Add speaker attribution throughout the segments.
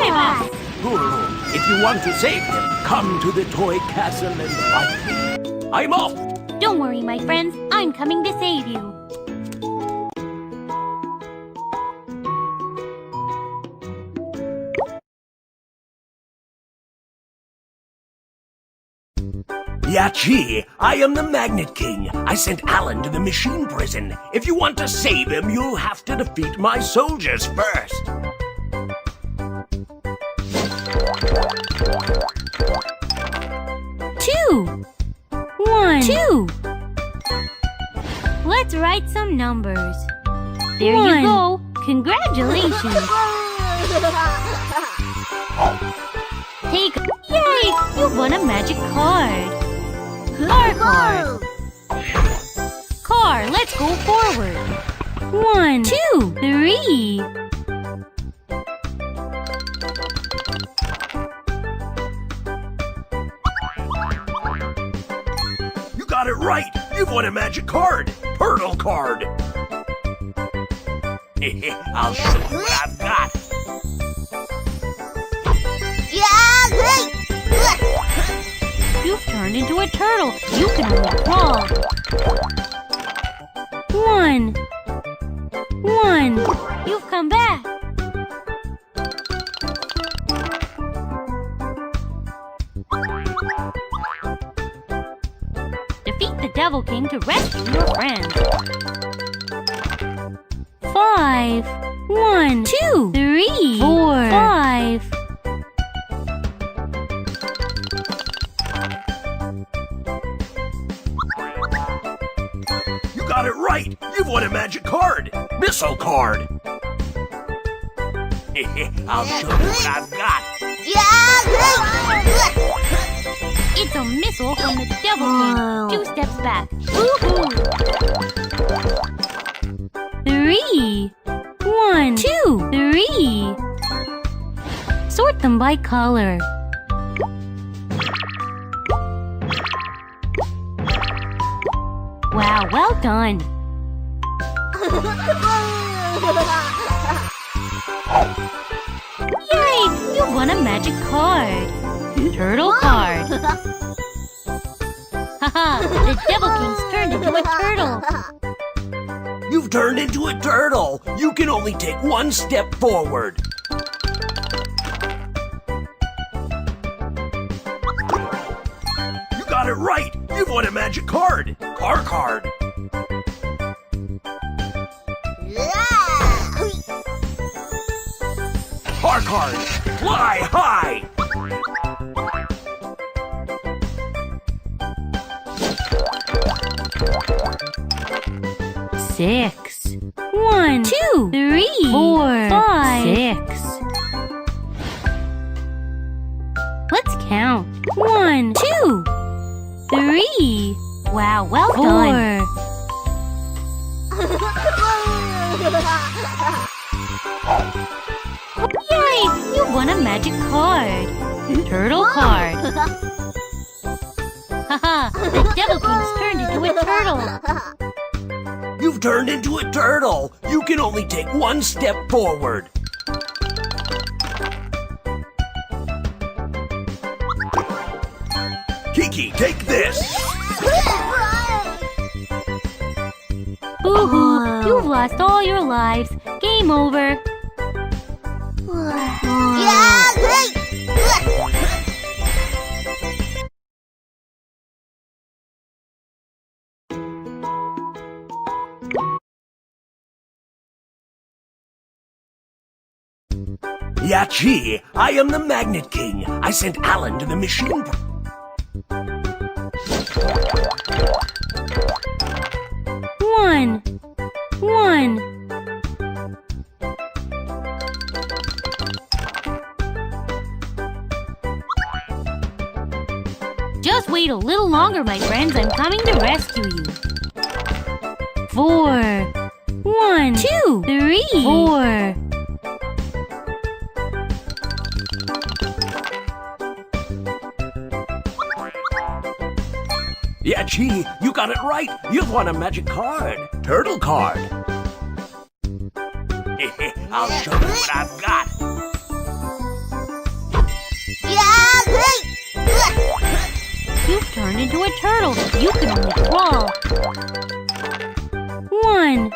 Speaker 1: save us!
Speaker 2: If you want to save them, come to the toy castle and fight me. I'm off!
Speaker 1: Don't worry, my friends. I'm coming to save you.
Speaker 2: Yachi, I am the Magnet King. I sent Alan to the machine prison. If you want to save him, you'll have to defeat my soldiers first.
Speaker 1: Two. 1, 2. Let's write some numbers. There you go. Congratulations. Take. Yay! You won a magic card. Card. Car, let's go forward. 1, 2, 3.
Speaker 2: You got it right! You've won a magic card! Turtle card! I'll show you what I've got!
Speaker 1: You've turned into a turtle. You can only crawl. 1. You've come back. Defeat the Devil King to rescue your friends. 5. 1, 2, 3, 4, 5.
Speaker 2: Got it right! You've won a magic card! Missile card! I'll show you what I've got!
Speaker 1: It's a missile from the Devil King! 2 steps back! Woohoo! 3! 1, 2, 3! Sort them by color. Wow, well done! Yay! You won a magic card! Turtle card! Haha! The Devil King's turned into a turtle!
Speaker 2: You've turned into a turtle! You can only take 1 step forward! You got it right! You've won a magic card! Car card! Car card! Fly high!
Speaker 1: Six. 1, 2, 3, 4, 5, 6. Let's count. 1, 2, 3. Wow, well done. 4. Yay! You won a magic card. Turtle card. Haha! The Devil King's turned into a turtle.
Speaker 2: You've turned into a turtle! You can only take 1 step forward! Kiki, take this!
Speaker 1: Boo-hoo! You've lost all your lives. Game over.
Speaker 2: Yachi, I am the Magnet King. I sent Alan to the machine.
Speaker 1: 1. Just wait a little longer, my friends. I'm coming to rescue you. 4. 1, 2, 3, 4.
Speaker 2: Yachi, you got it right. You've won a magic card. Turtle card. I'll show you what I've got.
Speaker 1: turned into a turtle. You can only crawl. 1.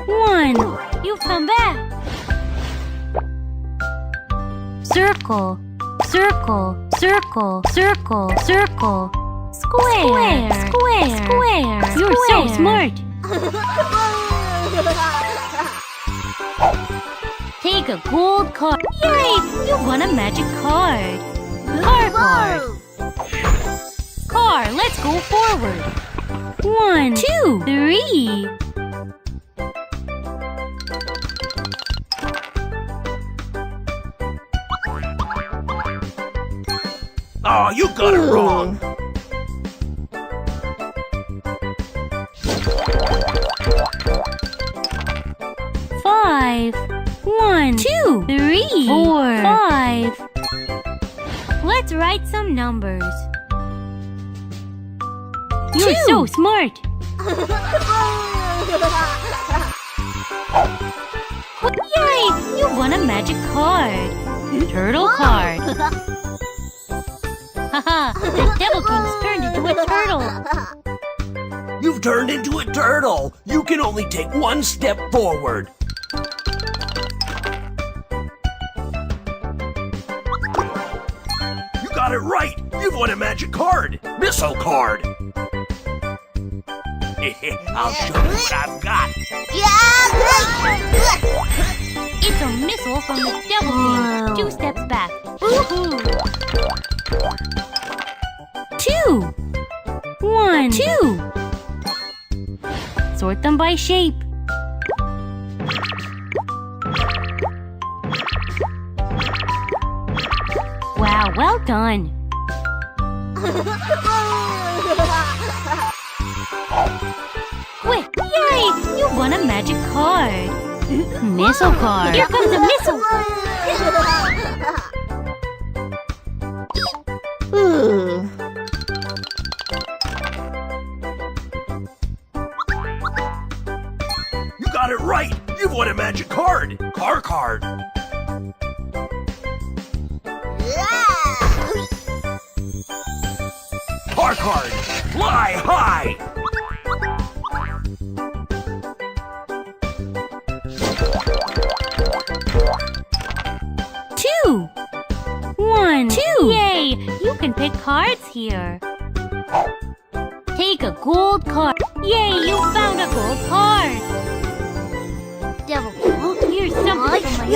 Speaker 1: 1. You've come back. Circle. Circle. Circle. Circle. Circle. Square. Square. Square. You're so smart. Take a gold card. Yay! You won a magic card. Card. Car, let's go forward. 1, 2, 3.
Speaker 2: Oh, you got it wrong.
Speaker 1: Five. 1, 2, 3, 4, 5. Let's write some numbers. You're so smart. Yay! You won a magic card. Turtle card. Haha, the Devil King's turned into a turtle.
Speaker 2: You've turned into a turtle. You can only take one step forward. You got it right. You've won a magic card. Missile card. I'll show you what I've got.
Speaker 1: It's a missile from the Devil King. 2 steps back. Woohoo! 2. 1, 2. Sort them by shape. Wow, well done. Quick, yay! You won a magic card. Missile card. Here comes a missile.
Speaker 2: You got it right. You've won a magic card. Car card. Car card. Fly high.
Speaker 1: Two. 1, 2. Yay! You can pick cards here. Take a gold card. Yay! You found a gold card. Devil, here's something from my ice cream.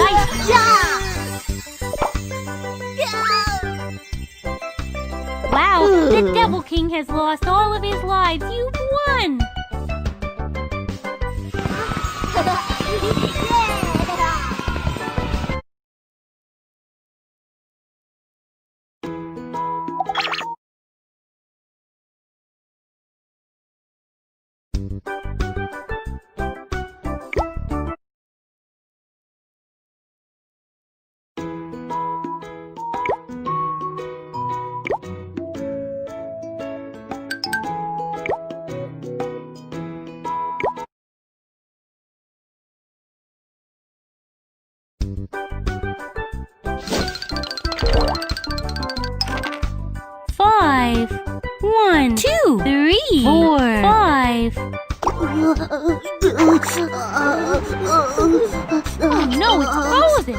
Speaker 1: Wow! The Devil King has lost all of his lives. You've won. Five. 1, 2, 3, 4, 5. Oh no, it's frozen.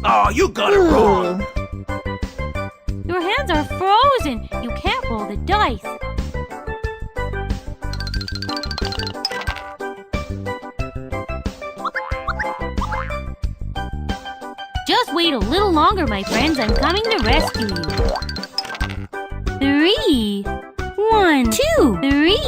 Speaker 2: Oh, you got it wrong.
Speaker 1: Your hands are frozen. You can't roll the dice. Just wait a little longer, my friends. I'm coming to rescue you. 3. 1, 2, 3.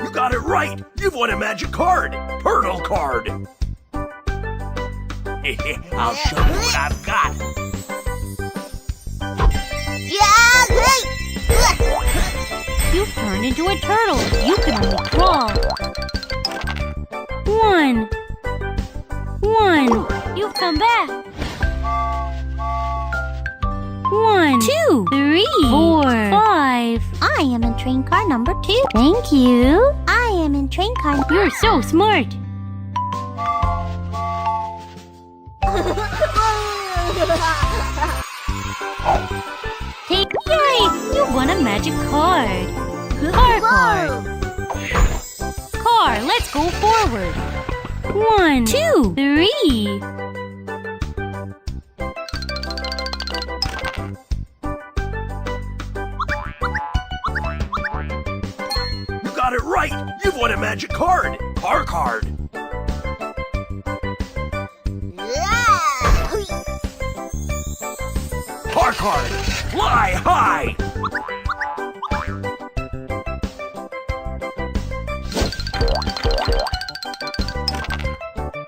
Speaker 2: You got it right. You've won a magic card. Turtle card. I'll show you what I've got.
Speaker 1: You've turned into a turtle. You can only crawl. 1. 1. You've come back. 1, 2, 3, 4, 5.
Speaker 3: I am in train car number 2.
Speaker 1: Thank you.
Speaker 3: I am in train car.
Speaker 1: You're so smart. Yay! You won a magic card. Card. Car, let's go forward. 1, 2, 3.
Speaker 2: You got it right! You've won a magic card! Car card! Car card! Fly high!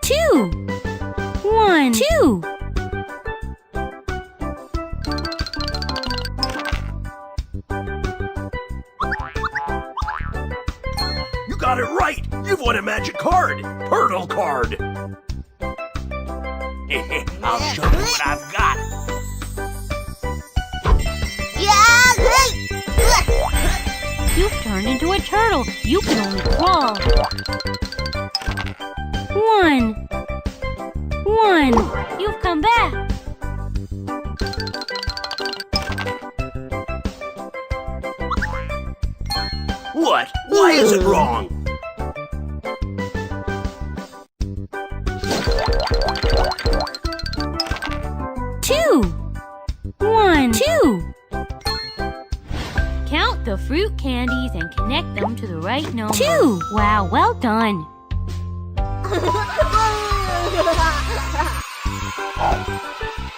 Speaker 1: Two. 1, 2.
Speaker 2: You got it right! You've won a magic card! Turtle card! I'll show you what I've got!
Speaker 1: You've turned into a turtle. You can only crawl. 1. 1. You've come back.
Speaker 2: What? Why is it wrong?
Speaker 1: Two. 1, 2. Count the fruit candies and connect them to the right number. 2. Wow, well done.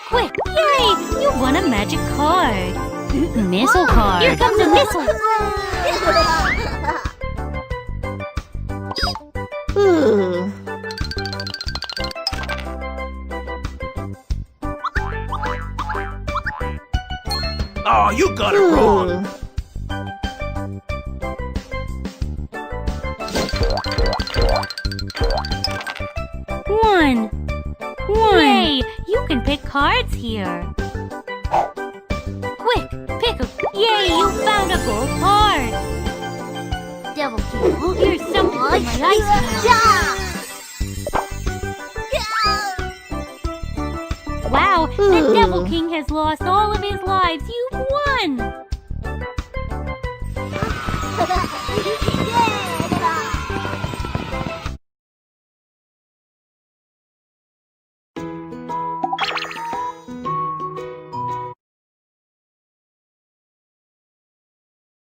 Speaker 1: Quick, yay! You won a magic card. Missile card. Here comes a missile.
Speaker 2: Oh, you got it wrong!
Speaker 1: One. Yay! You can pick cards here. Quick, pick a... Yay! You found a gold card. Devil King, here's something for my ice cream. Wow, the Devil King has lost all of his lives. You've won!